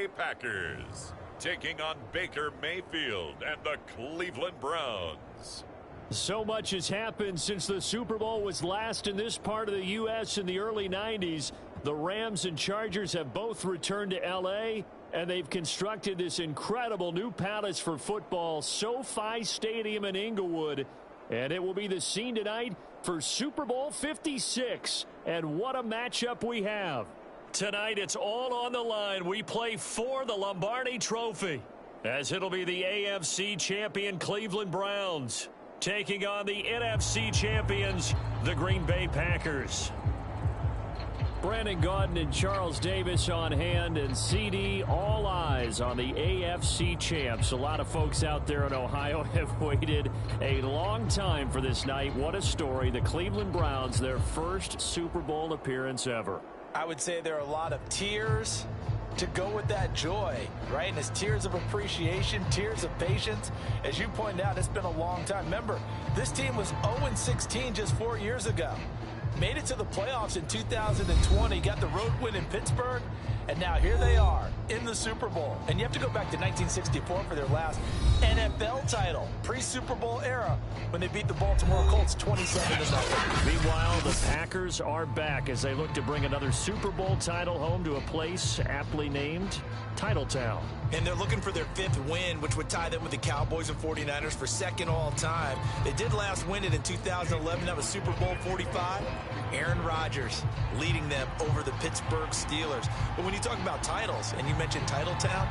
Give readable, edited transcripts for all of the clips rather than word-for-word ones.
Bay Packers, taking on Baker Mayfield and the Cleveland Browns. So much has happened since the Super Bowl was last in this part of the U.S. in the early 90s. The Rams and Chargers have both returned to L.A., and they've constructed this incredible new palace for football, SoFi Stadium in Inglewood. And it will be the scene tonight for Super Bowl 56. And what a matchup we have. Tonight, it's all on the line. We play for the Lombardi Trophy, as it'll be the AFC champion Cleveland Browns taking on the NFC champions, the Green Bay Packers. Brandon Gaudin and Charles Davis on hand, and CD, all eyes on the AFC champs. A lot of folks out there in Ohio have waited a long time for this night. What a story. The Cleveland Browns, their first Super Bowl appearance ever. I would say there are a lot of tears to go with that joy, right? And it's tears of appreciation, tears of patience. As you pointed out, it's been a long time. Remember, this team was 0-16 just 4 years ago. Made it to the playoffs in 2020, got the road win in Pittsburgh, and now here they are in the Super Bowl. And you have to go back to 1964 for their last NFL title, pre-Super Bowl era, when they beat the Baltimore Colts 27-0. Meanwhile, the Packers are back as they look to bring another Super Bowl title home to a place aptly named Titletown. And they're looking for their 5th win, which would tie them with the Cowboys and 49ers for 2nd all time. They did last win it in 2011. That was Super Bowl 45. Aaron Rodgers leading them over the Pittsburgh Steelers. But when you talk about titles, and you mentioned Titletown,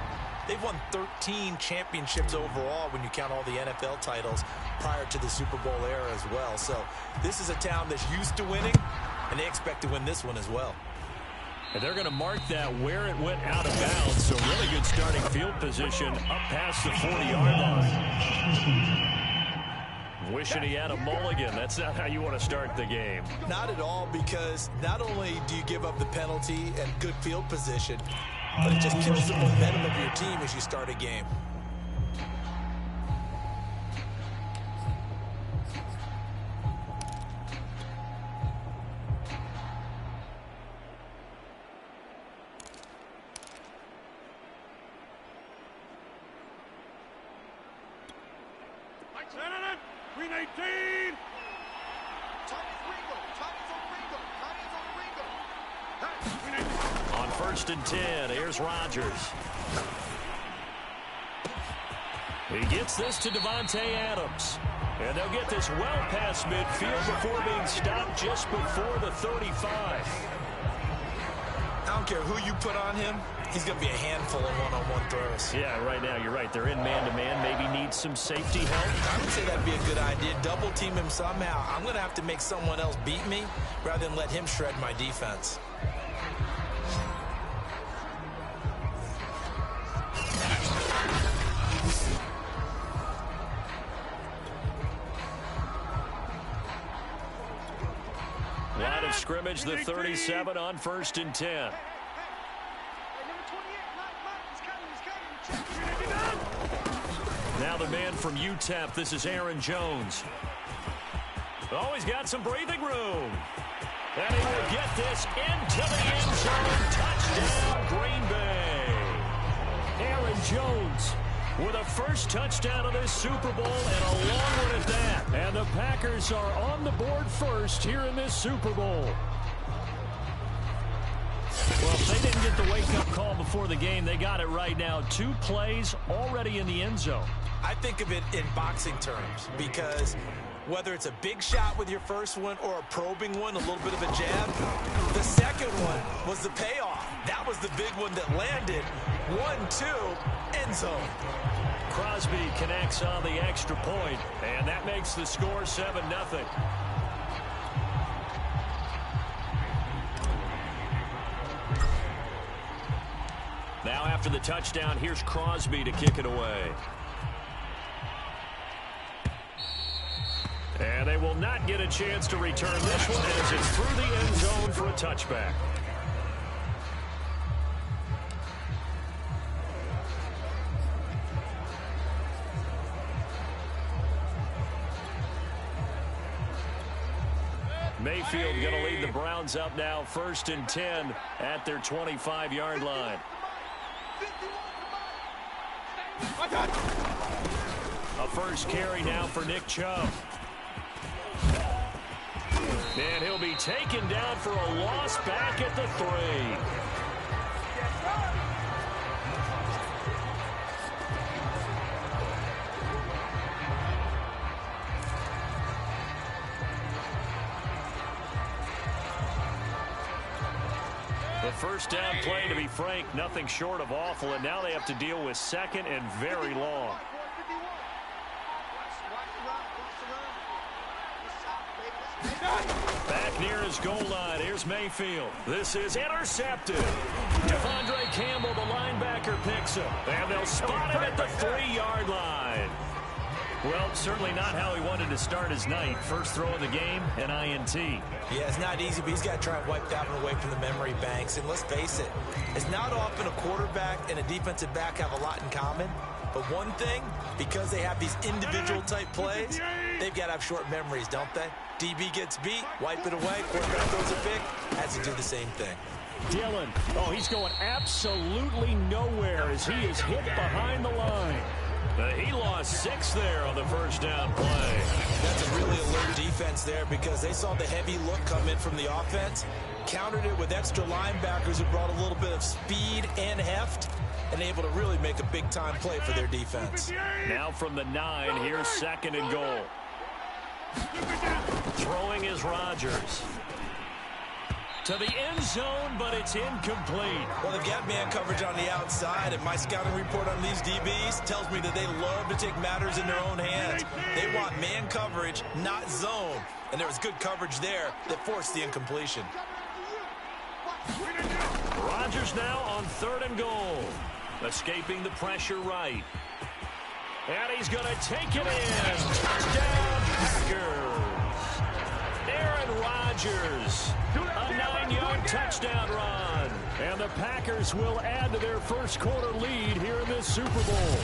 they've won 13 championships overall when you count all the NFL titles prior to the Super Bowl era as well. So this is a town that's used to winning, and they expect to win this one as well. And they're going to mark that where it went out of bounds. So really good starting field position up past the 40-yard line. Wishing he had a mulligan. That's not how you want to start the game. Not at all, because not only do you give up the penalty and good field position, but it just kills the momentum of your team as you start a game. Green 18. On 1st and 10, here's Rodgers. He gets this to Devontae Adams. And they'll get this well past midfield before being stopped just before the 35. I don't care who you put on him. He's going to be a handful of one-on-one throws. Yeah, right now, you're right. They're in man-to-man. Maybe need some safety help. I would say that'd be a good idea. Double team him somehow. I'm going to have to make someone else beat me rather than let him shred my defense. Line of scrimmage, the 37 on 1st and 10. Now the man from UTEP, this is Aaron Jones. Oh, he's got some breathing room. And he will get this into the end zone. Touchdown, Green Bay. Aaron Jones with a first touchdown of this Super Bowl, and a long one at that. And the Packers are on the board first here in this Super Bowl. Well, if they didn't get the wake-up call before the game, they got it right now. 2 plays already in the end zone. I think of it in boxing terms, because whether it's a big shot with your first one or a probing one, a little bit of a jab, the second one was the payoff. That was the big one that landed. 1-2, end zone. Crosby connects on the extra point, and that makes the score 7-0. Now after the touchdown, here's Crosby to kick it away. And they will not get a chance to return this one as it's through the end zone for a touchback. Mayfield going to lead the Browns up now, 1st and 10 at their 25-yard line. first carry now for Nick Chubb. And he'll be taken down for a loss back at the 3. The first down play, to be frank, nothing short of awful, and now they have to deal with second and very long. Back near his goal line, here's Mayfield. This is intercepted. Devondre Campbell, the linebacker, picks him, and they'll spot him at the 3-yard line. Well, certainly not how he wanted to start his night. First throw of the game, an INT. Yeah, it's not easy, but he's got to try and wipe that one away from the memory banks. And let's face it, it's not often a quarterback and a defensive back have a lot in common. But one thing, because they have these individual type plays, they've got to have short memories, don't they? DB gets beat, wipe it away, quarterback throws a pick, has to do the same thing. Dillon, oh, he's going absolutely nowhere as he is hit behind the line. He lost 6 there on the first down play. That's a really alert defense there because they saw the heavy look come in from the offense, countered it with extra linebackers who brought a little bit of speed and heft, and able to really make a big-time play for their defense. Now from the 9, here's 2nd and goal. Throwing is Rodgers. To the end zone, but it's incomplete. Well, they've got man coverage on the outside, and my scouting report on these DBs tells me that they love to take matters in their own hands. They want man coverage, not zone. And there was good coverage there that forced the incompletion. Rodgers now on 3rd and goal. Escaping the pressure right. And he's going to take it in. Touchdown, Packers. Aaron Rodgers. A 9-yard touchdown run. And the Packers will add to their first quarter lead here in this Super Bowl.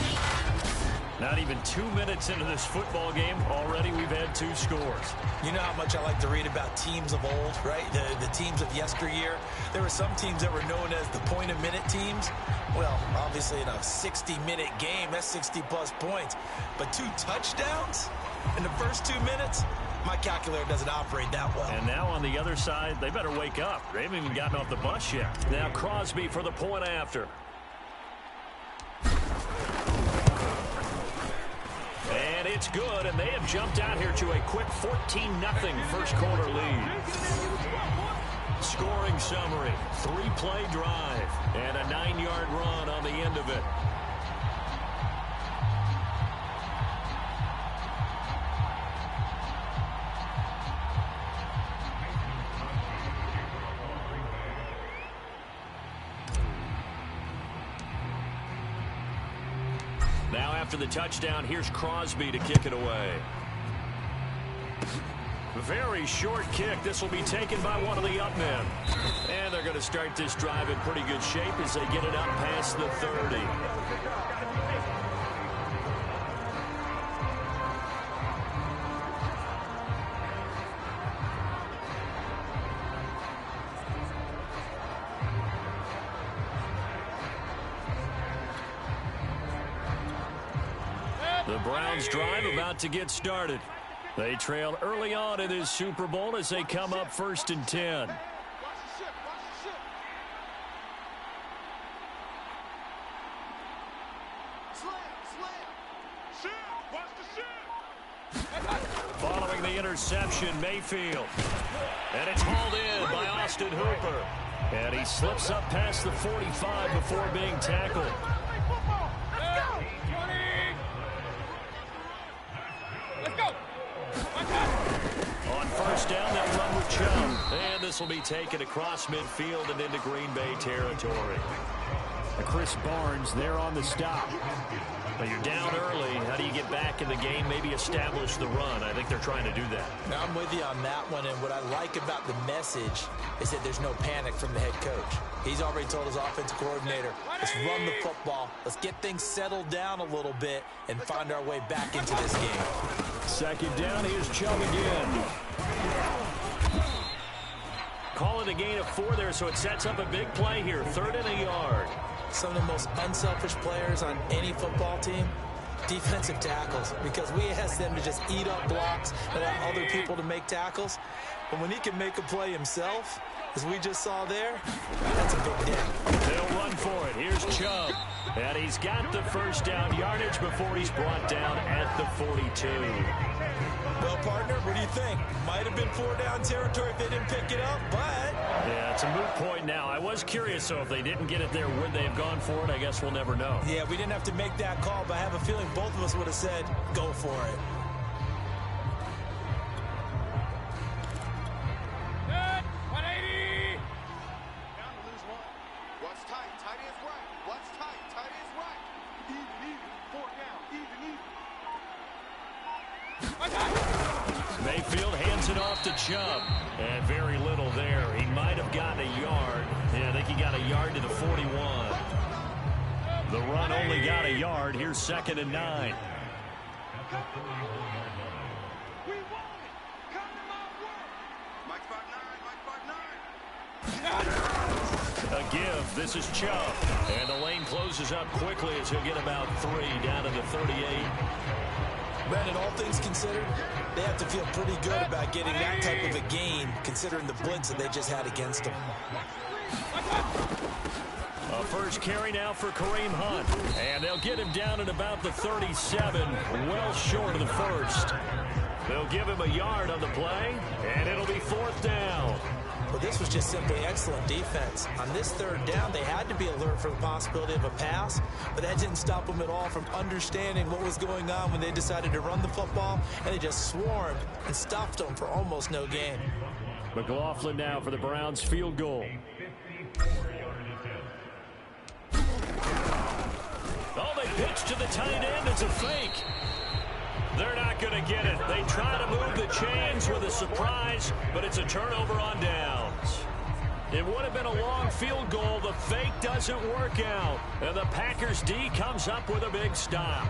Not even 2 minutes into this football game, already we've had 2 scores. You know how much I like to read about teams of old, right? The teams of yesteryear. There were some teams that were known as the point-a-minute teams. Well, obviously in a 60-minute game, that's 60-plus points. But 2 touchdowns in the first 2 minutes? My calculator doesn't operate that well. And now on the other side, they better wake up. They haven't even gotten off the bus yet. Now Crosby for the point after. And it's good, and they have jumped out here to a quick 14-0 first quarter lead. Scoring summary, 3-play drive, and a 9-yard run on the end of it. Now after the touchdown, here's Crosby to kick it away. Very short kick. This will be taken by one of the up men. And they're going to start this drive in pretty good shape as they get it up past the 30. The Browns drive about to get started. They trail early on in this Super Bowl as they come up 1st and 10. Following the interception, Mayfield. And it's hauled in by Austin Hooper. And he slips up past the 45 before being tackled. On first down, they'll run with Chubb. And this will be taken across midfield and into Green Bay territory. Chris Barnes there on the stop. But you're down early. How do you get back in the game? Maybe establish the run. I think they're trying to do that. Now, I'm with you on that one, and what I like about the message is that there's no panic from the head coach. He's already told his offensive coordinator, let's run the football, let's get things settled down a little bit, and find our way back into this game. 2nd down, here's Chubb again. Calling a gain of 4 there, so it sets up a big play here. 3rd and a yard. Some of the most unselfish players on any football team Defensive tackles, because we ask them to just eat up blocks and allow other people to make tackles. But when he can make a play himself, as we just saw there, that's a big day. They'll run for it. Here's Chubb. And he's got the first down yardage before he's brought down at the 42. Well, partner, what do you think? Might have been 4-down territory if they didn't pick it up, but... Yeah, it's a moot point now. I was curious, so if they didn't get it there, would they have gone for it? I guess we'll never know. Yeah, we didn't have to make that call, but I have a feeling both of us would have said, go for it. Good. 180. Down to lose one. What's tight? Tight is right. What's tight? Tight is right. Even. 4 down. Even. Mayfield hands it off to Chubb. And very little there. He might have gotten a yard. Yeah, I think he got a yard to the 41. The run only got a yard. Here's 2nd and 9. We won it. Come to my work. Mike 5'9". Mike 5'9". A give. This is Chubb. And the lane closes up quickly as he'll get about 3 down to the 38. Brandon, all things considered, they have to feel pretty good about getting that type of a gain, considering the blitz that they just had against them. A first carry now for Kareem Hunt. And they'll get him down at about the 37, well short of the first. They'll give him a yard on the play, and it'll be 4th down. Well, this was just simply excellent defense. On this 3rd down, they had to be alert for the possibility of a pass, but that didn't stop them at all from understanding what was going on when they decided to run the football, and they just swarmed and stuffed them for almost no gain. McLaughlin now for the Browns field goal. Oh, they pitch to the tight end. It's a fake. They're not going to get it. They try to move the chains with a surprise, but it's a turnover on downs. It would have been a long field goal. The fake doesn't work out, and the Packers D comes up with a big stop.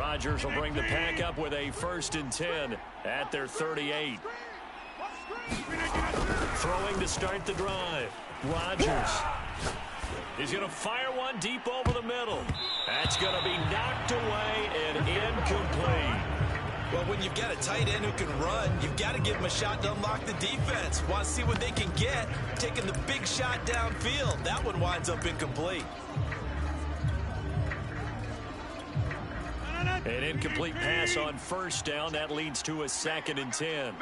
Rodgers will bring the Pack up with a 1st and 10 at their 38. Throwing to start the drive. Rodgers. He's going to fire one deep over the middle. That's going to be knocked away and incomplete. Well, when you've got a tight end who can run, you've got to give him a shot to unlock the defense. Want to see what they can get, taking the big shot downfield. That one winds up incomplete. An incomplete pass on 1st down. That leads to a 2nd and 10.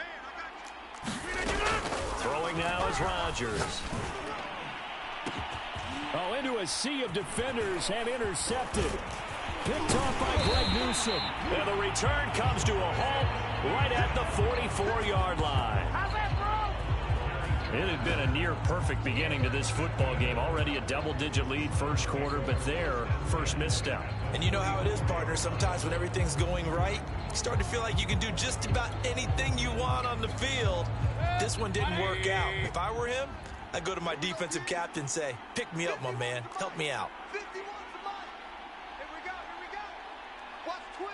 Throwing now is Rodgers. Oh, into a sea of defenders and intercepted. Picked off by Greg Newsome. And the return comes to a halt right at the 44-yard line. It had been a near-perfect beginning to this football game. Already a double-digit lead first quarter, but their first misstep. And you know how it is, partner. Sometimes when everything's going right, you start to feel like you can do just about anything you want on the field. This one didn't work out. If I were him, I'd go to my defensive captain and say, pick me up, my man. Help me out. 51 to Mike. Here we go. Watch twins.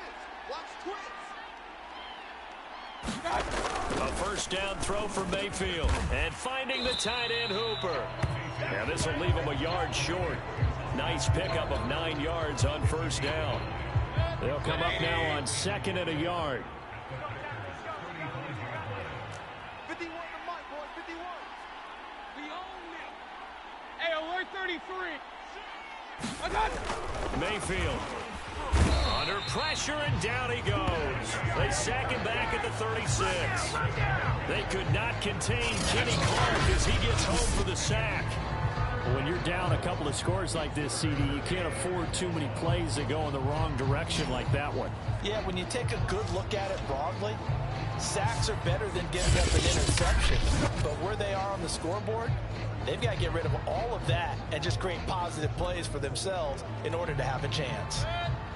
A first down throw for Mayfield. And finding the tight end Hooper. And this will leave him a yard short. Nice pickup of 9 yards on 1st down. They'll come up now on 2nd and a yard. 51 to Mike, boys. 51. We own it. Hey, alert 33. I got it. Mayfield. Under pressure, and down he goes. They sack him back at the 36. They could not contain Kenny Clark as he gets home for the sack. When you're down a couple of scores like this, CD, you can't afford too many plays that go in the wrong direction like that one. Yeah, when you take a good look at it broadly, sacks are better than giving up an interception. But where they are on the scoreboard, they've got to get rid of all of that and just create positive plays for themselves in order to have a chance.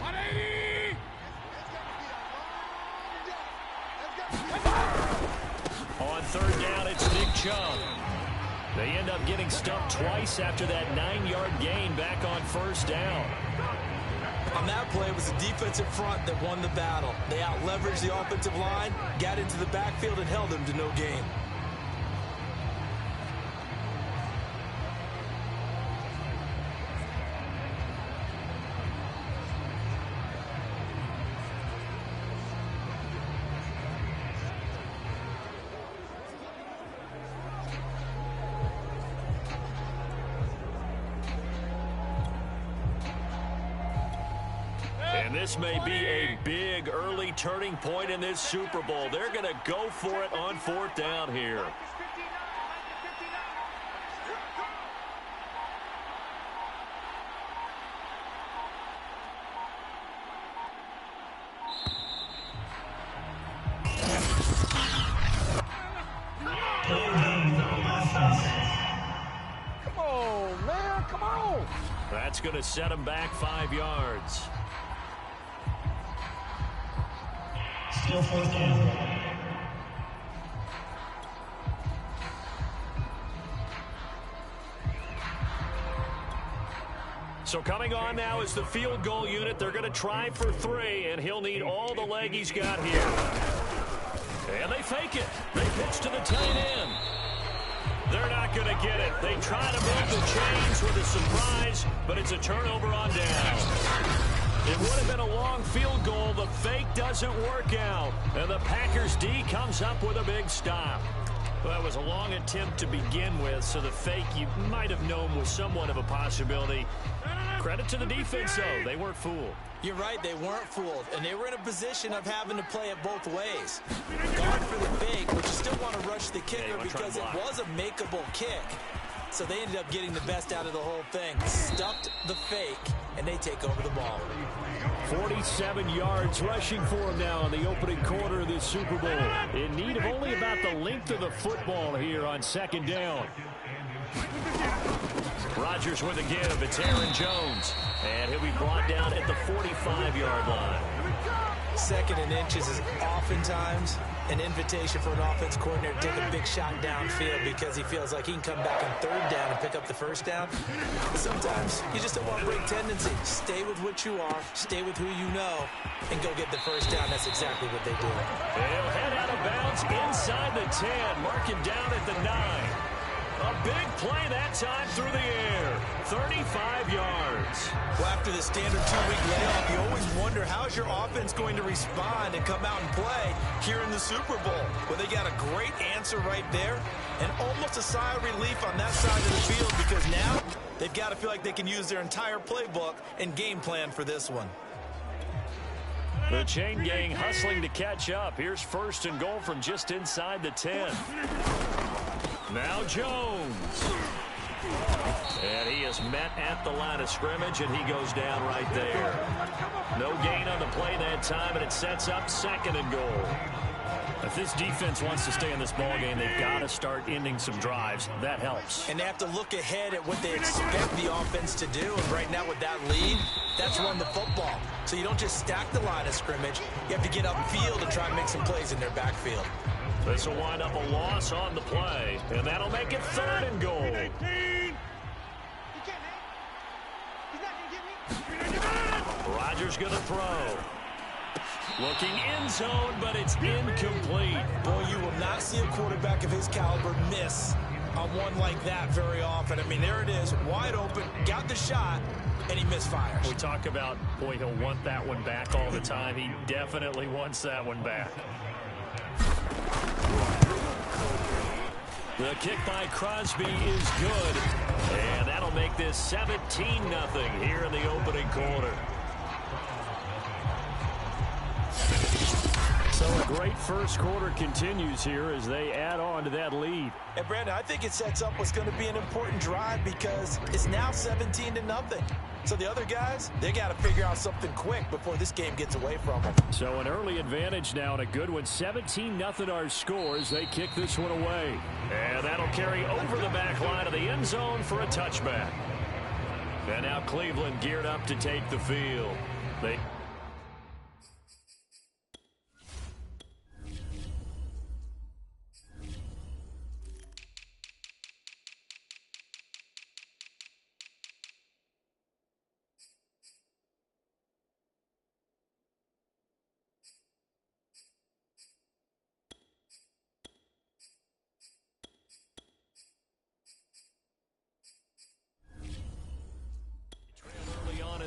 180. On 3rd down, it's Nick Chubb. They end up getting stumped twice after that 9-yard gain back on 1st down. On that play, it was the defensive front that won the battle. They out-leveraged the offensive line, got into the backfield, and held them to no gain. This may be a big early turning point in this Super Bowl. They're going to go for it on 4th down here. Come on, man. Come on. That's going to set him back 5 yards. Still 4th down. So coming on now is the field goal unit. They're going to try for 3, and he'll need all the leg he's got here. And they fake it. They pitch to the tight end. They're not going to get it. They try to move the chains with a surprise, but it's a turnover on down. It would have been a long field goal. The fake doesn't work out, and the Packers D comes up with a big stop. Well, that was a long attempt to begin with, so the fake you might have known was somewhat of a possibility. Credit to the defense, though. They weren't fooled. You're right, they weren't fooled, and they were in a position of having to play it both ways. Gone for the fake, but you still want to rush the kicker because it was a makeable kick. So they ended up getting the best out of the whole thing. Stuffed the fake, and they take over the ball. 47 yards rushing for him now in the opening quarter of this Super Bowl. In need of only about the length of the football here on 2nd down. Rodgers with a give. It's Aaron Jones. And he'll be brought down at the 45-yard line. 2nd and inches is oftentimes an invitation for an offense coordinator to take a big shot downfield because he feels like he can come back on 3rd down and pick up the 1st down. Sometimes you just don't want to break tendency. Stay with what you are, stay with who you know, and go get the 1st down. That's exactly what they do. They'll head out of bounds inside the 10. Mark him down at the 9. A big play that time through the air. 35 yards. Well, after the standard 2-week layoff, you always wonder how's your offense going to respond and come out and play here in the Super Bowl. Well, they got a great answer right there and almost a sigh of relief on that side of the field because now they've got to feel like they can use their entire playbook and game plan for this one. The chain gang hustling to catch up. Here's 1st and goal from just inside the 10. Now Jones. And he is met at the line of scrimmage, and he goes down right there. No gain on the play that time, and it sets up 2nd and goal. If this defense wants to stay in this ballgame, they've got to start ending some drives. That helps. And they have to look ahead at what they expect the offense to do. And right now with that lead, that's run the football. So you don't just stack the line of scrimmage. You have to get upfield and try and make some plays in their backfield. This will wind up a loss on the play, and that'll make it 3rd and goal. Rodgers going to throw. Looking end zone, but it's incomplete. Boy, you will not see a quarterback of his caliber miss on one like that very often. I mean, there it is, wide open, got the shot, and he misfires. We talk about, boy, he'll want that one back all the time. He definitely wants that one back. The kick by Crosby is good, and that'll make this 17-0 here in the opening quarter. So a great first quarter continues here as they add on to that lead. And Brandon, I think it sets up what's going to be an important drive because it's now 17-0. So the other guys, they got to figure out something quick before this game gets away from them. So an early advantage now and a good one. 17-0 our scores. They kick this one away. And that'll carry over the back line of the end zone for a touchback. And now Cleveland geared up to take the field. They...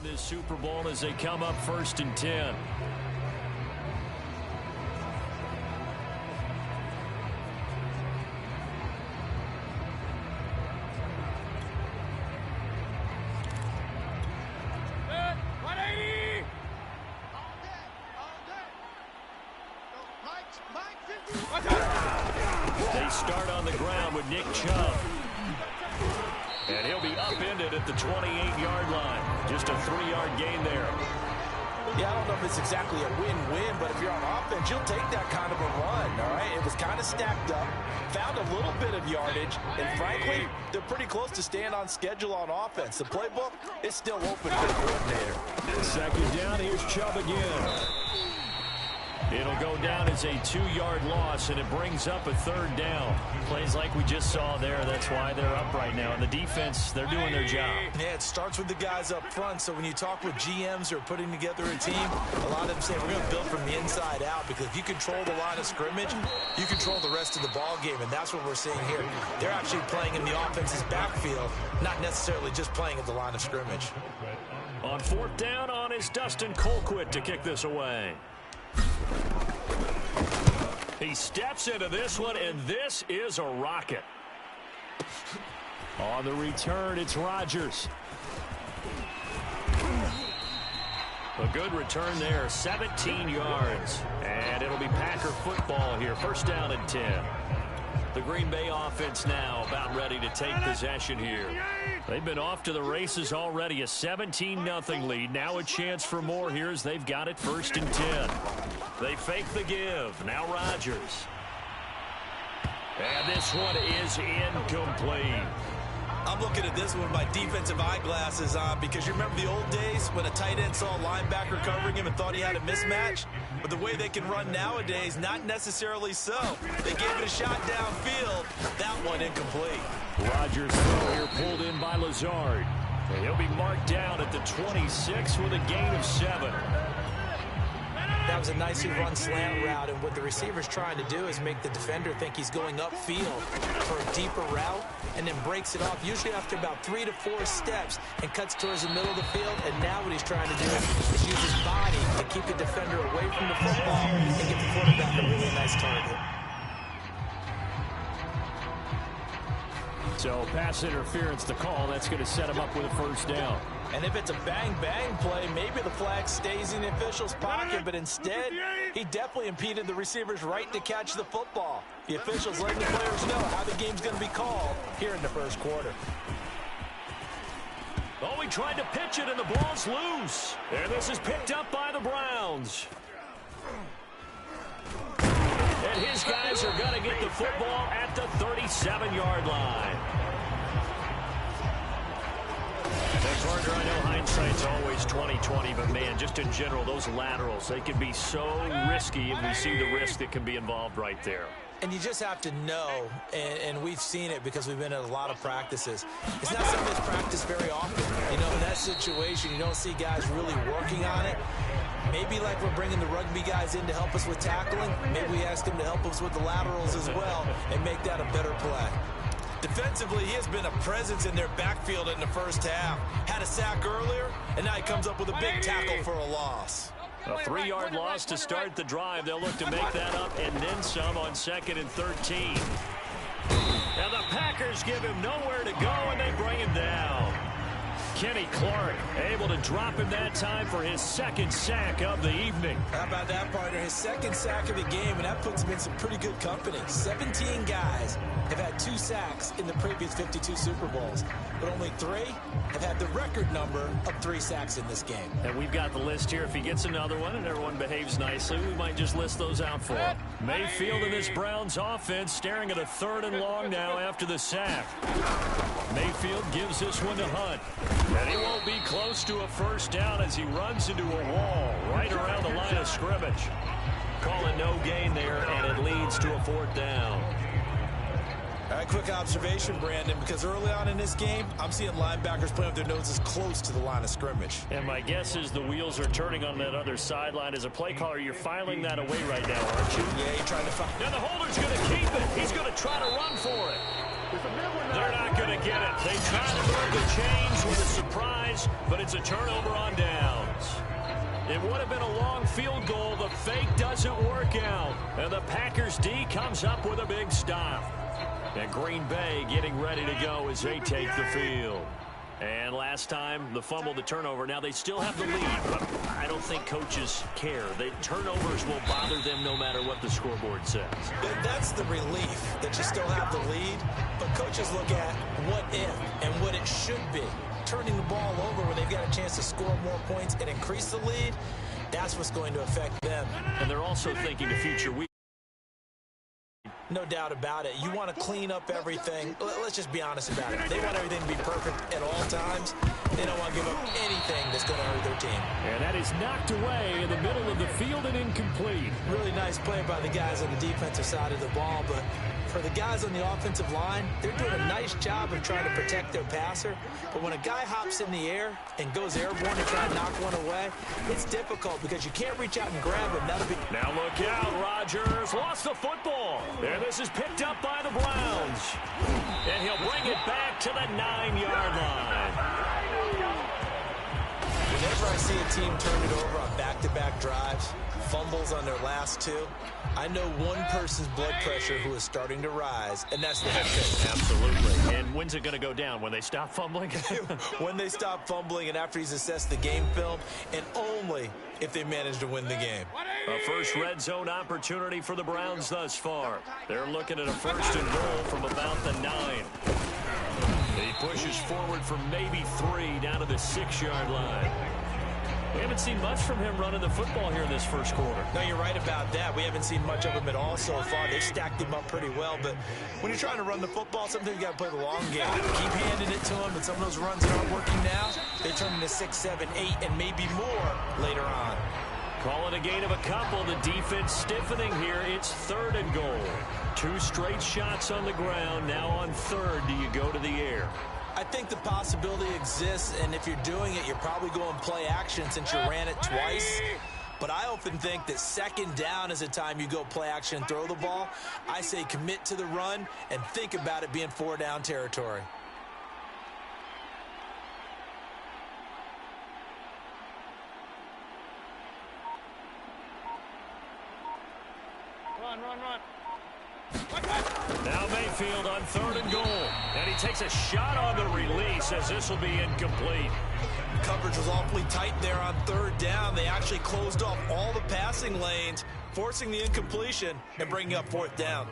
This Super Bowl as they come up 1st and 10. They start on the ground with Nick Chubb. And he'll be upended at the 28-yard line. Just a 3-yard gain there. Yeah, I don't know if it's exactly a win-win, but if you're on offense, you'll take that kind of a run, all right? It was kind of stacked up, found a little bit of yardage, and frankly, they're pretty close to staying on schedule on offense. The playbook is still open for the coordinator. Second down, here's Chubb again. It'll go down as a 2-yard loss, and it brings up a 3rd down. Plays like we just saw there. That's why they're up right now. And the defense, they're doing their job. Yeah, it starts with the guys up front. So when you talk with GMs who are putting together a team, a lot of them say we're going to build from the inside out, because if you control the line of scrimmage, you control the rest of the ball game, and that's what we're seeing here. They're actually playing in the offense's backfield, not necessarily just playing at the line of scrimmage. On 4th down, on is Dustin Colquitt to kick this away. He steps into this one, and this is a rocket. On the return, it's Rodgers. A good return there, 17 yards. And it'll be Packer football here, 1st down and 10. The Green Bay offense now about ready to take possession here. They've been off to the races already, a 17-0 lead. Now a chance for more here as they've got it 1st and 10. They fake the give. Now Rodgers. And this one is incomplete. I'm looking at this one with my defensive eyeglasses on, because you remember the old days when a tight end saw a linebacker covering him and thought he had a mismatch? But the way they can run nowadays, not necessarily so. They gave it a shot downfield. That one incomplete. Rodgers throw here pulled in by Lazard. And he'll be marked down at the 26 with a gain of 7. That was a nicely run slant route, and what the receiver's trying to do is make the defender think he's going upfield for a deeper route, and then breaks it off, usually after about 3 to 4 steps, and cuts towards the middle of the field. And now what he's trying to do is use his body to keep the defender away from the football and get the quarterback a really nice target. So pass interference the call. That's going to set him up with a 1st down. And if it's a bang-bang play, maybe the flag stays in the official's pocket, but instead, he definitely impeded the receiver's right to catch the football. The officials letting the players know how the game's going to be called here in the 1st quarter. Oh, he tried to pitch it, and the ball's loose. And this is picked up by the Browns. And his guys are going to get the football at the 37-yard line. Carter, I know hindsight's always 20/20, but man, just in general, those laterals, they can be so risky, and we see the risk that can be involved right there. And you just have to know, and we've seen it because we've been at a lot of practices. It's not something that's practiced very often. You know, in that situation, you don't see guys really working on it. Maybe like we're bringing the rugby guys in to help us with tackling, maybe we ask them to help us with the laterals as well and make that a better play. Defensively, he has been a presence in their backfield in the 1st half. Had a sack earlier, and now he comes up with a big tackle for a loss. A 3-yard loss to start the drive. They'll look to make that up and then some on 2nd and 13. Now the Packers give him nowhere to go, and they bring him down. Kenny Clark able to drop him that time for his 2nd sack of the evening. How about that, partner? His 2nd sack of the game, and that puts him in some pretty good company. 17 guys have had 2 sacks in the previous 52 Super Bowls, but only 3 have had the record number of 3 sacks in this game. And we've got the list here. If he gets another one and everyone behaves nicely, we might just list those out for him. Mayfield in this Browns offense staring at a 3rd and long now after the sack. Mayfield gives this one to Hunt. And he won't be close to a 1st down as he runs into a wall right around the line of scrimmage. Call it no gain there, and it leads to a 4th down. All right, quick observation, Brandon, because early on in this game, I'm seeing linebackers playing with their noses close to the line of scrimmage. And my guess is the wheels are turning on that other sideline. As a play caller, you're filing that away right now, aren't you? Yeah, you're trying to find. Now the holder's going to keep it. He's going to try to run for it. They're not going to get it. They try to move the chains with a surprise, but it's a turnover on downs. It would have been a long field goal. The fake doesn't work out. And the Packers D comes up with a big stop. And Green Bay getting ready to go as they take the field. And last time, the fumble, the turnover. Now they still have the lead, but I don't think coaches care. The turnovers will bother them no matter what the scoreboard says. That's the relief that you still have the lead, but coaches look at what if and what it should be. Turning the ball over when they've got a chance to score more points and increase the lead, that's what's going to affect them. And they're also thinking the future week. No doubt about it. You want to clean up everything. Let's just be honest about it. They want everything to be perfect at all times. They don't want to give up anything that's going to hurt their team. And that is knocked away in the middle of the field and incomplete. Really nice play by the guys on the defensive side of the ball, but for the guys on the offensive line, they're doing a nice job of trying to protect their passer. But when a guy hops in the air and goes airborne to try and knock one away, it's difficult because you can't reach out and grab him. That'll be... Now look out, Rodgers lost the football. And this is picked up by the Browns. And he'll bring it back to the 9-yard line. Whenever I see a team turn it over on back-to-back drives, fumbles on their last two, I know one person's blood pressure who is starting to rise, and that's the head coach. Absolutely. And when's it going to go down? When they stop fumbling? When they stop fumbling and after he's assessed the game film, and only if they manage to win the game. A first red zone opportunity for the Browns thus far. They're looking at a 1st and goal from about the 9. He pushes forward for maybe 3 down to the 6-yard line. We haven't seen much from him running the football here in this first quarter. No, you're right about that. We haven't seen much of him at all so far. They've stacked him up pretty well, but when you're trying to run the football, sometimes you got to play the long game. Keep handing it to him, and some of those runs that aren't working now, they turn into 6, 7, 8, and maybe more later on. Call it a gain of a couple. The defense stiffening here. It's 3rd and goal. 2 straight shots on the ground. Now on 3rd, do you go to the air? I think the possibility exists, and if you're doing it, you're probably going play action since you ran it twice. But I often think that 2nd down is a time you go play action and throw the ball. I say commit to the run and think about it being 4-down territory. Run. Now Mayfield on 3rd and goal. And he takes a shot on the release as this will be incomplete. Coverage was awfully tight there on 3rd down. They actually closed off all the passing lanes, forcing the incompletion and bringing up 4th down.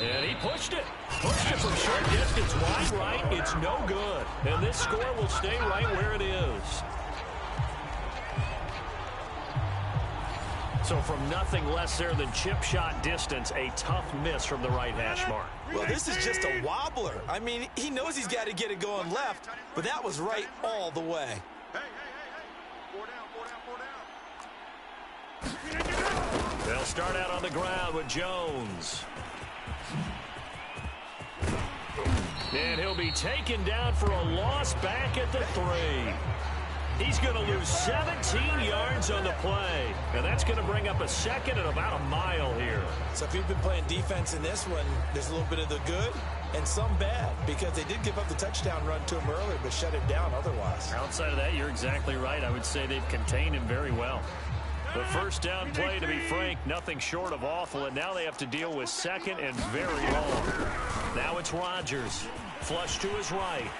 And he pushed it. Pushed it from short distance. Wide right. It's no good. And this score will stay right where it is. So from nothing less there than chip shot distance, a tough miss from the right hash mark. Well, this is just a wobbler. I mean, he knows he's got to get it going left, but that was right all the way. Hey. 4 down. They'll start out on the ground with Jones. And he'll be taken down for a loss back at the 3. He's going to lose 17 yards on the play. And that's going to bring up a 2nd and about a mile here. So if you've been playing defense in this one, there's a little bit of the good and some bad, because they did give up the touchdown run to him earlier, but shut him down otherwise. Outside of that, you're exactly right. I would say they've contained him very well. The 1st down play, to be frank, nothing short of awful. And now they have to deal with 2nd and very long. Now it's Rodgers. Flush to his right.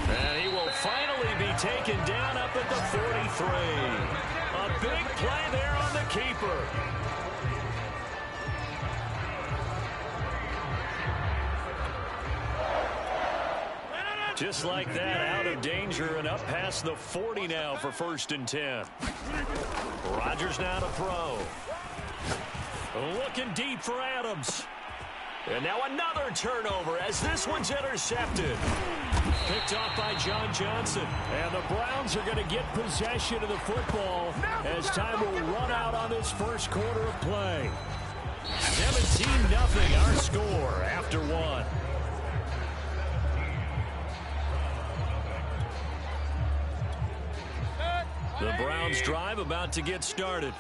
And he will finally be taken down up at the 43. A big play there on the keeper. Just like that, out of danger and up past the 40 now for 1st and 10. Rodgers now to throw. Looking deep for Adams. And now another turnover as this one's intercepted. Picked off by John Johnson. And the Browns are going to get possession of the football as time will run out on this first quarter of play. 17-0 our score after 1. The Browns drive about to get started.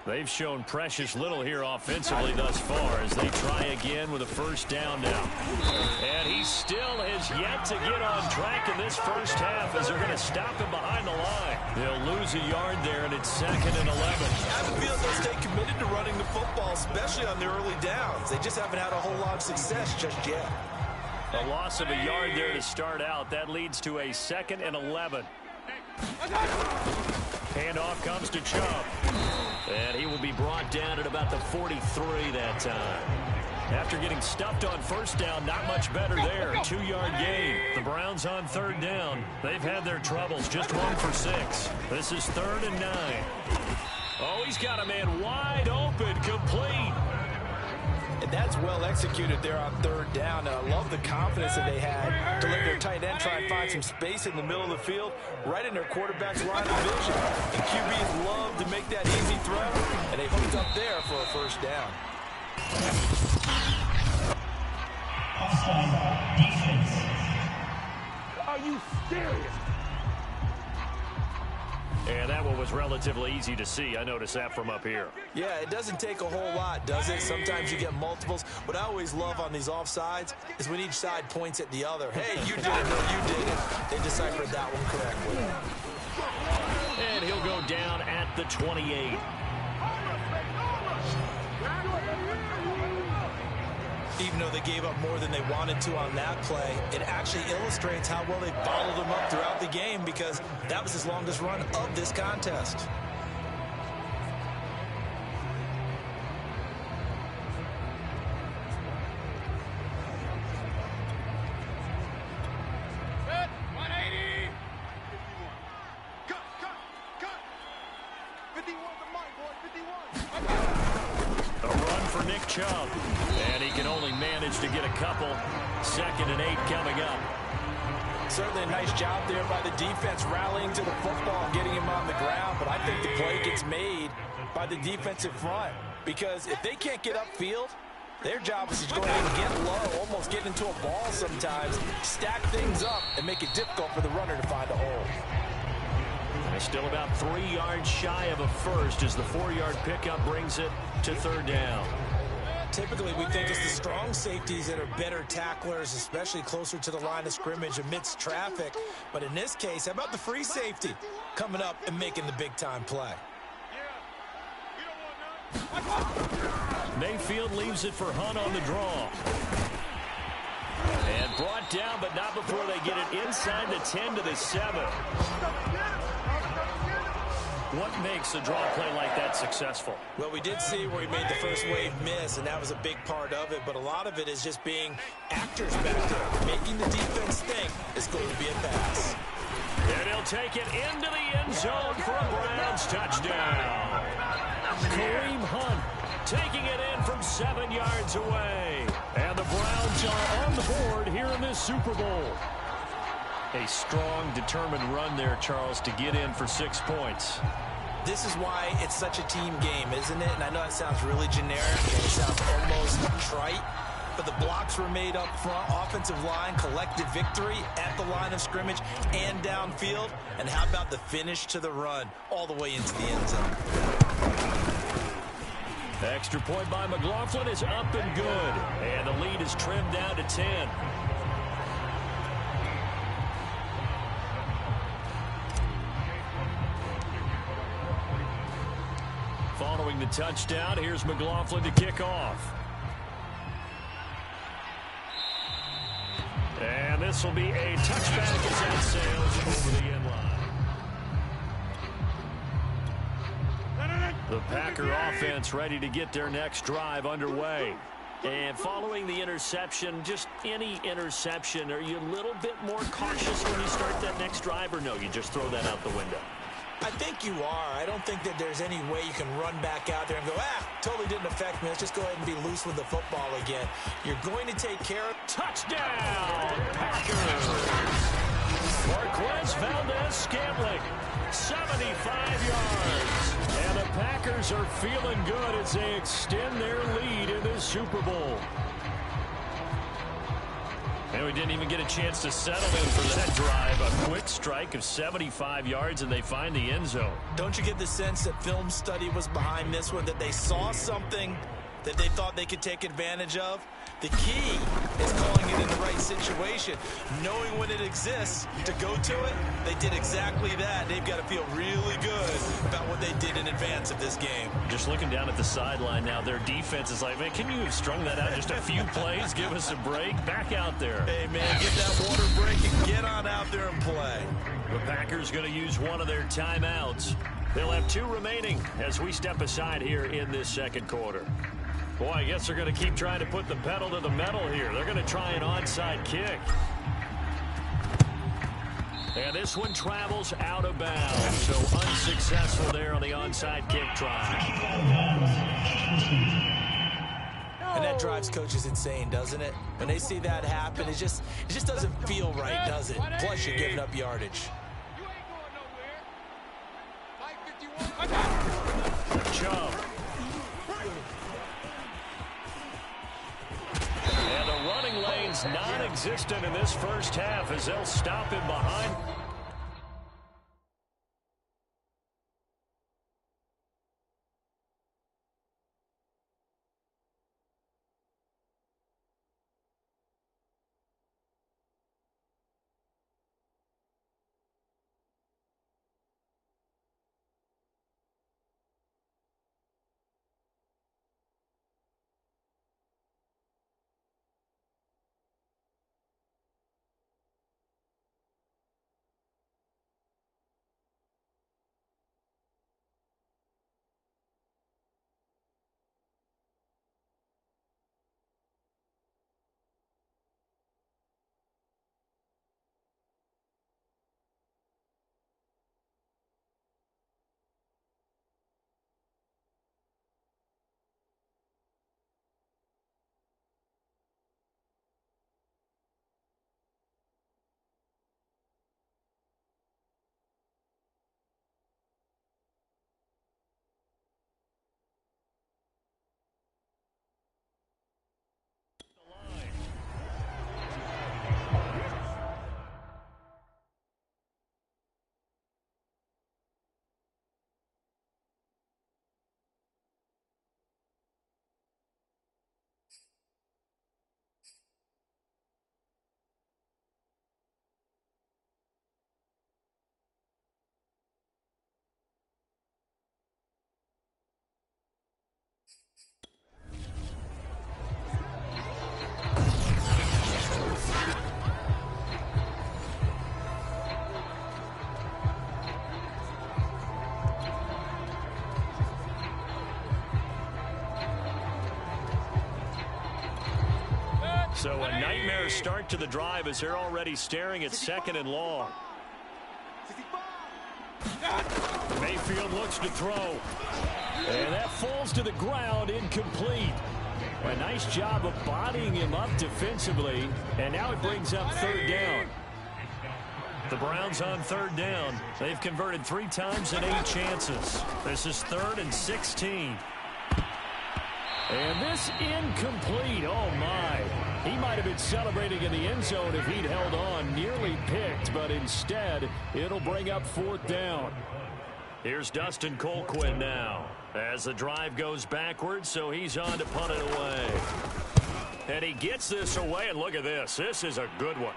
They've shown precious little here offensively thus far as they try again with a first down now. And he still has yet to get on track in this first half as they're going to stop him behind the line. They'll lose a yard there, and it's 2nd and 11. I have a feeling they'll stay committed to running the football, especially on the early downs. They just haven't had a whole lot of success just yet. A loss of a yard there to start out. That leads to a 2nd and 11. Handoff comes to Chubb. And he will be brought down at about the 43 that time. After getting stuffed on first down, not much better there. 2-yard gain. The Browns on 3rd down. They've had their troubles. Just 1 for 6. This is 3rd and 9. Oh, he's got a man wide open, complete. And that's well executed there on 3rd down. And I love the confidence that they had to let their tight end try and find some space in the middle of the field, right in their quarterback's line of vision. And QBs love to make that easy throw, and they hooked up there for a first down. Offside defense. Are you serious? And that one was relatively easy to see. I noticed that from up here. Yeah, it doesn't take a whole lot, does it? Sometimes you get multiples. What I always love on these offsides is when each side points at the other. Hey, you did it. No, you did it. They deciphered that one correctly. And he'll go down at the 28. Even though they gave up more than they wanted to on that play, it actually illustrates how well they bottled them up throughout the game, because that was his longest run of this contest. Set, 180. 51. Cut. 51 the mic, boy, 51. A run for Nick Chubb. And he can only manage to get a couple. 2nd and 8 coming up. Certainly a nice job there by the defense rallying to the football and getting him on the ground. But I think the play gets made by the defensive front, because if they can't get upfield, their job is to go ahead and get low, almost get into a ball sometimes, stack things up, and make it difficult for the runner to find a hole. They're still about 3 yards shy of a first as the 4-yard pickup brings it to 3rd down. Typically, we think it's the strong safeties that are better tacklers, especially closer to the line of scrimmage amidst traffic. But in this case, how about the free safety coming up and making the big-time play? Mayfield leaves it for Hunt on the draw. And brought down, but not before they get it inside the 10 to the 7. What makes a draw play like that successful? Well, we did see where he made the first wave miss, and that was a big part of it. But a lot of it is just being actors back there, making the defense think it's going to be a pass. And he'll take it into the end zone for a Browns touchdown. Kareem Hunt taking it in from 7 yards away. And the Browns are on the board here in this Super Bowl. A strong, determined run there, Charles, to get in for 6 points. This is why it's such a team game, isn't it? And I know that sounds really generic and it sounds almost trite, but the blocks were made up front, offensive line, collective victory at the line of scrimmage and downfield. And how about the finish to the run all the way into the end zone? The extra point by McLaughlin is up and good. And the lead is trimmed down to 10. Following the touchdown, here's McLaughlin to kick off. And this will be a touchback as that sails over the end line. The Packer offense ready to get their next drive underway. And following the interception, just any interception, are you a little bit more cautious when you start that next drive, or no, you just throw that out the window? I think you are. I don't think that there's any way you can run back out there and go, totally didn't affect me. Let's just go ahead and be loose with the football again. You're going to take care of... Touchdown, Packers! Marquez Valdez-Scantling, 75 yards. And the Packers are feeling good as they extend their lead in this Super Bowl. And we didn't even get a chance to settle in for that drive. A quick strike of 75 yards, and they find the end zone. Don't you get the sense that film study was behind this one, that they saw something that they thought they could take advantage of? The key is calling it in the right situation, knowing when it exists to go to it. They did exactly that. They've got to feel really good about what they did in advance of this game. Just looking down at the sideline now, their defense is like, man, can you have strung that out just a few plays? Give us a break. Back out there. Hey, man, get that water break and get on out there and play. The Packers going to use one of their timeouts. They'll have 2 remaining as we step aside here in this second quarter. Boy, I guess they're going to keep trying to put the pedal to the metal here. They're going to try an onside kick. And this one travels out of bounds. So unsuccessful there on the onside kick try. And that drives coaches insane, doesn't it? When they see that happen, it just doesn't feel right, does it? Plus, you're giving up yardage. Chubb. And the running lane's non-existent in this first half as they'll stop him behind. So a nightmare start to the drive as they're already staring at 2nd and long. Mayfield looks to throw. And that falls to the ground, incomplete. A nice job of bodying him up defensively. And now it brings up 3rd down. The Browns on 3rd down. They've converted 3 times in 8 chances. This is 3rd and 16. And this incomplete. Oh, my. He might have been celebrating in the end zone if he'd held on. Nearly picked, but instead, it'll bring up 4th down. Here's Dustin Colquhoun now as the drive goes backwards, so he's on to punt it away. And he gets this away, and look at this. This is a good one.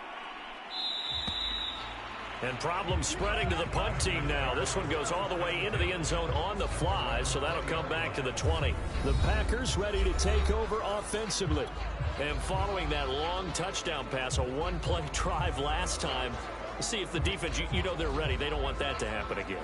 And problems spreading to the punt team now. This one goes all the way into the end zone on the fly, so that'll come back to the 20. The Packers ready to take over offensively. And following that long touchdown pass, a 1-play drive last time, see if the defense, you know they're ready. They don't want that to happen again.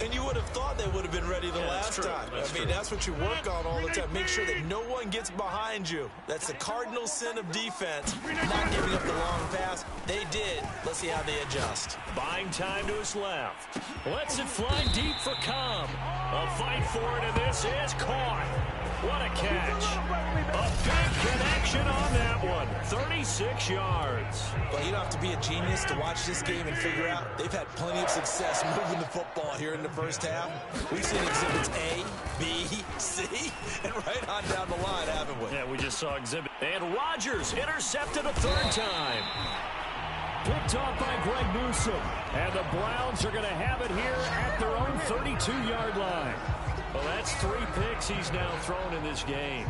And you would have thought they would have been ready the last time. I mean, that's what you work on all the time. Make sure that no one gets behind you. That's the cardinal sin of defense, not giving up the long pass. They did. Let's see how they adjust. Buying time to his left. Lets it fly deep for Cobb. A fight for it, and this is caught. What a catch. A big connection on that one. 36 yards. Well, you don't have to be a genius to watch this game and figure out they've had plenty of success moving the football here in the first half, we've seen exhibits A, B, C, and right on down the line, haven't we? Yeah, we just saw exhibit. And Rodgers intercepted a third time. Picked off by Greg Newsome. And the Browns are going to have it here at their own 32-yard line. Well, that's 3 picks he's now thrown in this game.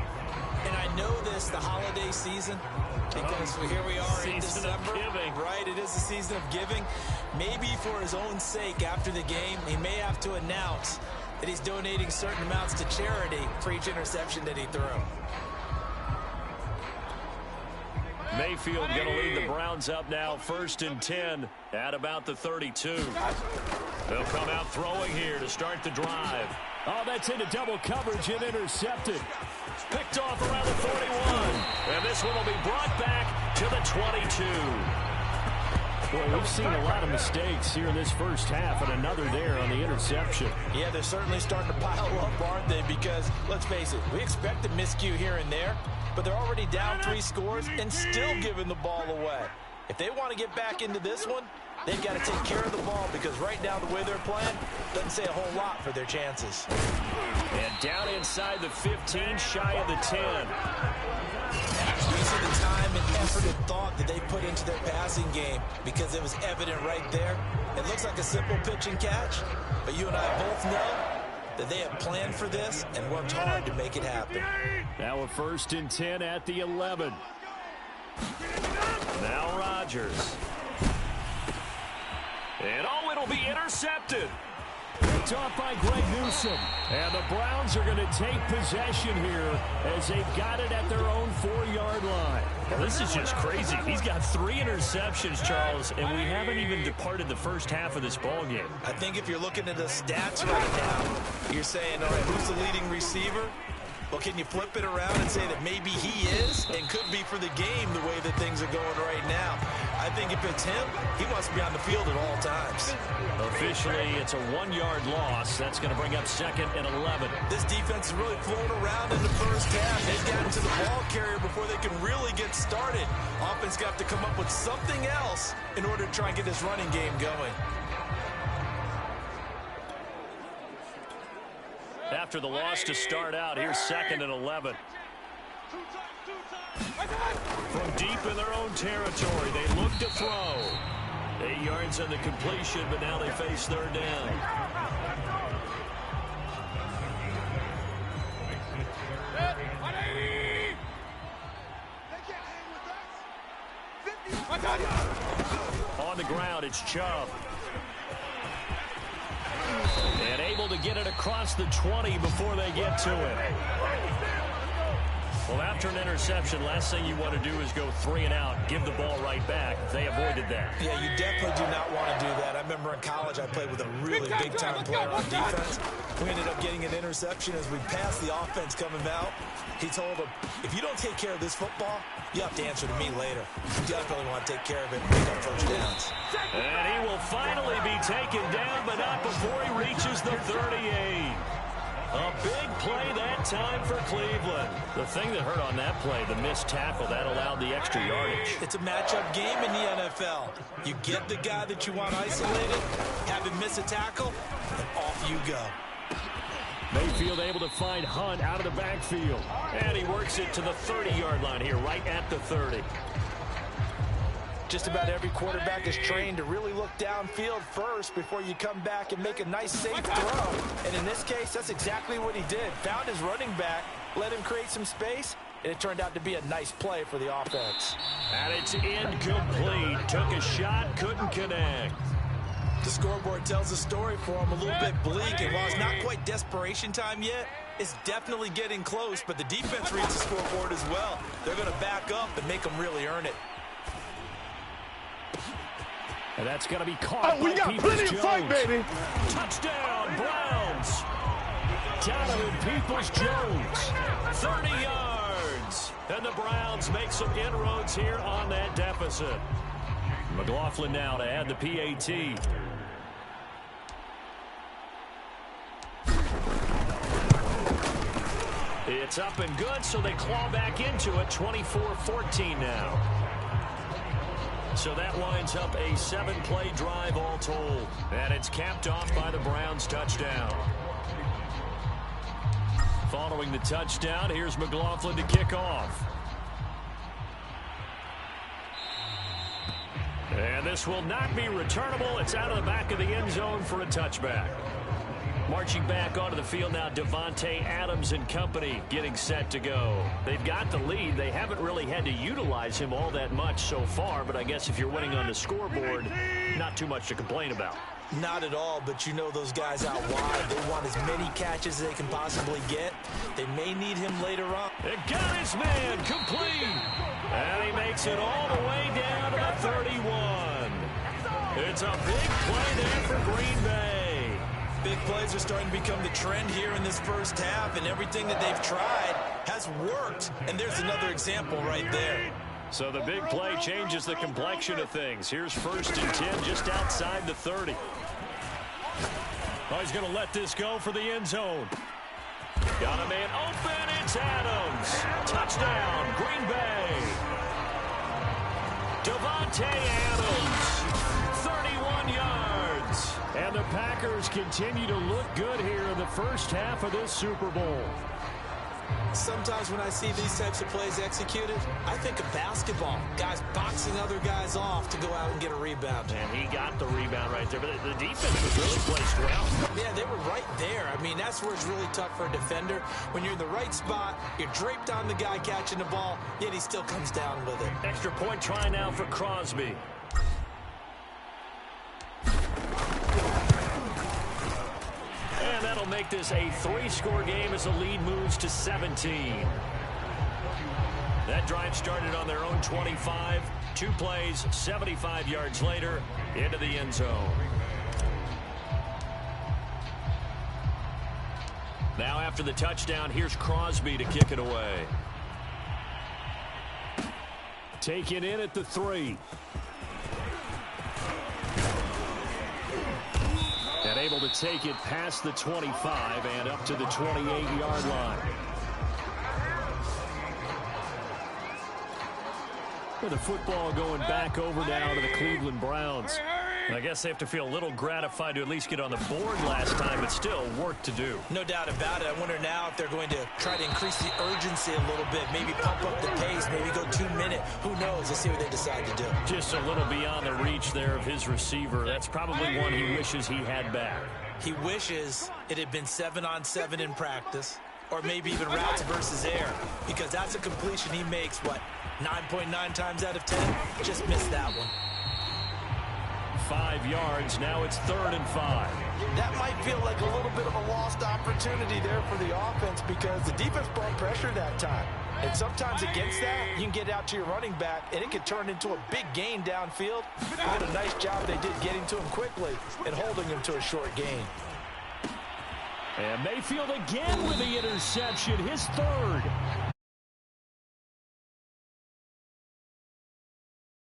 And I know this, the holiday season, because here we are in December. Right, it is the season of giving. Maybe for his own sake after the game, he may have to announce that he's donating certain amounts to charity for each interception that he threw. Mayfield going to lead the Browns up now, 1st and 10 at about the 32. They'll come out throwing here to start the drive. Oh, that's into double coverage and intercepted. Picked off around the 41. And this one will be brought back to the 22. Well, we've seen a lot of mistakes here in this first half, and another there on the interception. Yeah, they're certainly starting to pile up, aren't they? Because, let's face it, we expect a miscue here and there, but they're already down 3 scores and still giving the ball away. If they want to get back into this one, they've got to take care of the ball, because right now the way they're playing doesn't say a whole lot for their chances. And down inside the 15, shy of the 10. You see the time and effort and thought that they put into their passing game, because it was evident right there. It looks like a simple pitch and catch, but you and I both know that they have planned for this and worked hard to make it happen. Now a 1st and 10 at the 11. Now Rodgers. And oh, it'll be intercepted. Picked off by Greg Newsome. And the Browns are going to take possession here as they've got it at their own 4-yard line. Well, this is just crazy. He's got 3 interceptions, Charles, and we haven't even departed the first half of this ball game. I think if you're looking at the stats right now, you're saying, all right, who's the leading receiver? Well, can you flip it around and say that maybe he is and could be for the game the way that things are going right now? I think if it's him, he wants to be on the field at all times. Officially, it's a 1-yard loss. That's going to bring up 2nd and 11. This defense is really flown around in the first half. They've gotten to the ball carrier before they can really get started. Offense got to come up with something else in order to try and get this running game going. After the loss to start out, here's 2nd and 11. From deep in their own territory, they look to throw. 8 yards on the completion, but now they face 3rd down. On the ground, it's Chubb. And able to get it across the 20 before they get to it. Well, after an interception, last thing you want to do is go 3 and out, give the ball right back. They avoided that. Yeah, you definitely do not want to do that. I remember in college I played with a really big-time player on defense. We ended up getting an interception as we passed the offense coming out. He told him, if you don't take care of this football, you have to answer to me later. You definitely want to take care of it and pick up first downs. And he will finally be taken down, but not before he reaches the 38. A big play that time for Cleveland. The thing that hurt on that play, the missed tackle, that allowed the extra yardage. It's a matchup game in the NFL. You get the guy that you want isolated, have him miss a tackle, and off you go. Mayfield able to find Hunt out of the backfield. And he works it to the 30-yard line here, right at the 30. Just about every quarterback is trained to really look downfield first before you come back and make a nice, safe throw. And in this case, that's exactly what he did. Found his running back, let him create some space, and it turned out to be a nice play for the offense. And it's incomplete. Took a shot, couldn't connect. The scoreboard tells the story for him, a little bit bleak, and while it's not quite desperation time yet, it's definitely getting close, but the defense reads the scoreboard as well. They're going to back up and make them really earn it. And that's going to be caught by we got plenty of fight, baby. Touchdown, Browns. Donovan Peoples-Jones. 30 yards. And the Browns make some inroads here on that deficit. McLaughlin now to add the PAT. It's up and good, so they claw back into it. 24-14 now. So that winds up a 7-play drive all told. And it's capped off by the Browns touchdown. Following the touchdown, here's McLaughlin to kick off. And this will not be returnable. It's out of the back of the end zone for a touchback. Marching back onto the field now, Davante Adams and company getting set to go. They've got the lead. They haven't really had to utilize him all that much so far, but I guess if you're winning on the scoreboard, not too much to complain about. Not at all, but you know those guys out wide. They want as many catches as they can possibly get. They may need him later on. It got his man complete. And he makes it all the way down to the 31. It's a big play there for Green Bay. Big plays are starting to become the trend here in this first half, and everything that they've tried has worked. And there's another example right there. So the big play changes the complexion of things. Here's 1st and 10 just outside the 30. Oh, he's going to let this go for the end zone. Got a man open. It's Adams. Touchdown, Green Bay. Davante Adams, 31 yards. And the Packers continue to look good here in the first half of this Super Bowl. Sometimes when I see these types of plays executed, I think of basketball. Guys boxing other guys off to go out and get a rebound. And he got the rebound right there, but the defense was really placed well. Yeah, they were right there. I mean, that's where it's really tough for a defender. When you're in the right spot, you're draped on the guy catching the ball, yet he still comes down with it. Extra point try now for Crosby. And that'll make this a 3-score game as the lead moves to 17. That drive started on their own 25. 2 plays, 75 yards later, into the end zone. Now after the touchdown, here's Crosby to kick it away. Taken in at the 3. And able to take it past the 25 and up to the 28-yard line. With the football going back over now to the Cleveland Browns. I guess they have to feel a little gratified to at least get on the board last time, but still work to do. No doubt about it. I wonder now if they're going to try to increase the urgency a little bit, maybe pump up the pace, maybe go 2-minute. Who knows? Let's see what they decide to do. Just a little beyond the reach there of his receiver. That's probably one he wishes he had back. He wishes it had been 7-on-7 in practice, or maybe even routes versus air, because that's a completion he makes, 9.9 times out of 10? Just missed that one. 5 yards. Now it's 3rd and 5. That might feel like a little bit of a lost opportunity there for the offense because the defense brought pressure that time. And sometimes against that, you can get out to your running back, and it can turn into a big gain downfield. What a nice job they did getting to him quickly and holding him to a short gain. And Mayfield again with the interception, his 3rd.